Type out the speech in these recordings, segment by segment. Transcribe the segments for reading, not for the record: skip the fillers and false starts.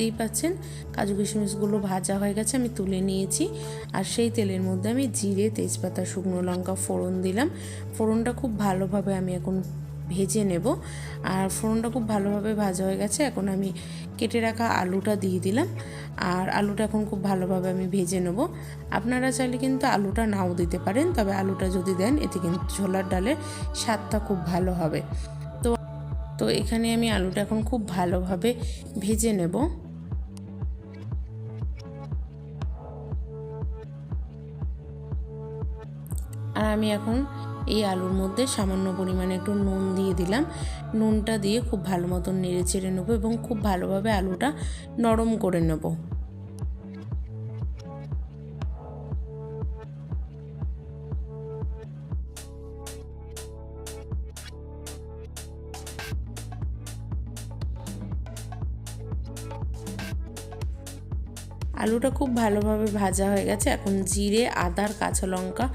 দেখতেই পাচ্ছেন কাজু কিশমিশগুলো ভাজা হয়ে গেছে, আমি তুলে নিয়েছি। আর সেই তেলের মধ্যে আমি জিরে, তেজপাতা, শুকনো লঙ্কা ফোড়ন দিলাম। ফোড়নটা খুব ভালোভাবে আমি এখন ভেজে নেব। আর ফোড়নটা খুব ভালোভাবে ভাজা হয়ে গেছে, এখন আমি কেটে রাখা আলুটা দিয়ে দিলাম। আর আলুটা এখন খুব ভালোভাবে আমি ভেজে নেব। আপনারা চাইলে কিন্তু আলুটা নাও দিতে পারেন, তবে আলুটা যদি দেন এতে কিন্তু ছোলার ডালের স্বাদটা খুব ভালো হবে। তো এখানে আমি আলুটা এখন খুব ভালোভাবে ভেজে নেব। আর আমি এখন এই আলুর মধ্যে সামান্য পরিমাণে একটু নুন দিয়ে দিলাম। নুনটা দিয়ে খুব ভালো মতন নেড়ে চেড়ে নেবো এবং খুব ভালোভাবে আলুটা নরম করে নেব। আলুটা খুব ভালোভাবে ভাজা হয়ে গেছে, এখন জিরে, আদার, কাঁচা লঙ্কা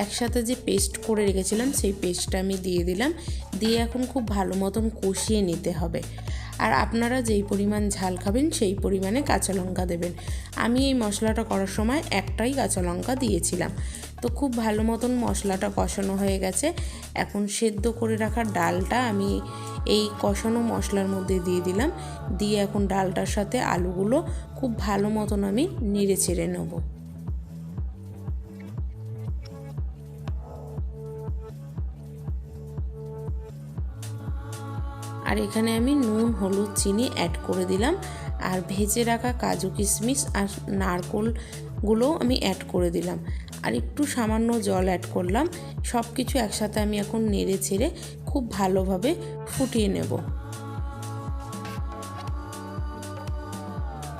একসাথে যে পেস্ট করে রেখেছিলাম সেই পেস্টটা আমি দিয়ে দিলাম। দিয়ে এখন খুব ভালো মতন কষিয়ে নিতে হবে। আর আপনারা যেই পরিমাণ ঝাল খাবেন সেই পরিমাণে কাঁচা লঙ্কা দেবেন। আমি এই মশলাটা করার সময় একটাই কাঁচা লঙ্কা দিয়েছিলাম। তো খুব ভালো মতন মশলাটা কষানো হয়ে গেছে। এখন সেদ্ধ করে রাখা ডালটা আমি এই কষানো মশলার মধ্যে দিয়ে দিলাম। দিয়ে এখন ডালটার সাথে আলুগুলো খুব ভালো মতন আমি নেড়ে চেড়ে নেব। আর এখানে আমি নুন, হলুদ, চিনি অ্যাড করে দিলাম। আর ভেজে রাখা কাজু কিশমিশ আর নারকেলগুলো আমি অ্যাড করে দিলাম। আর একটু সামান্য জল অ্যাড করলাম। সব কিছু একসাথে আমি এখন নেড়ে ছেড়ে খুব ভালোভাবে ফুটিয়ে নেব।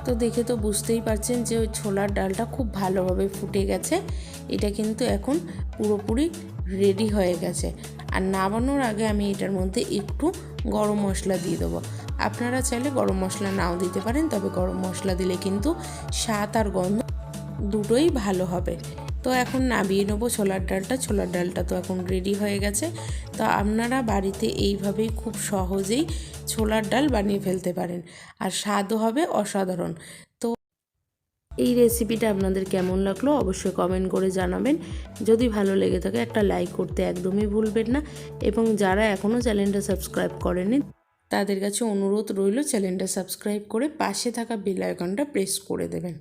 তো দেখে তো বুঝতেই পারছেন যে ওই ছোলার ডালটা খুব ভালোভাবে ফুটে গেছে। এটা কিন্তু এখন পুরোপুরি রেডি হয়ে গেছে। আর নামানোর আগে আমি এটার মধ্যে একটু গরম মশলা দিয়ে দেবো। আপনারা চাইলে গরম মশলা নাও দিতে পারেন, তবে গরম মশলা দিলে কিন্তু স্বাদ আর গন্ধ দুটোই ভালো হবে। তো এখন নামিয়ে নেবো ছোলার ডালটা। ছোলার ডালটা তো এখন রেডি হয়ে গেছে। তো আপনারা বাড়িতে এইভাবেই খুব সহজেই ছোলার ডাল বানিয়ে ফেলতে পারেন, আর স্বাদও হবে অসাধারণ। তো এই রেসিপিটা আপনাদের কেমন লাগলো অবশ্যই কমেন্ট করে জানাবেন। যদি ভালো লেগে থাকে একটা লাইক করতে একদমই ভুলবেন না। এবং যারা এখনও চ্যানেলটা সাবস্ক্রাইব করেনি তাদের কাছে অনুরোধ রইল চ্যানেলটা সাবস্ক্রাইব করে পাশে থাকা বেল আইকনটা প্রেস করে দেবেন।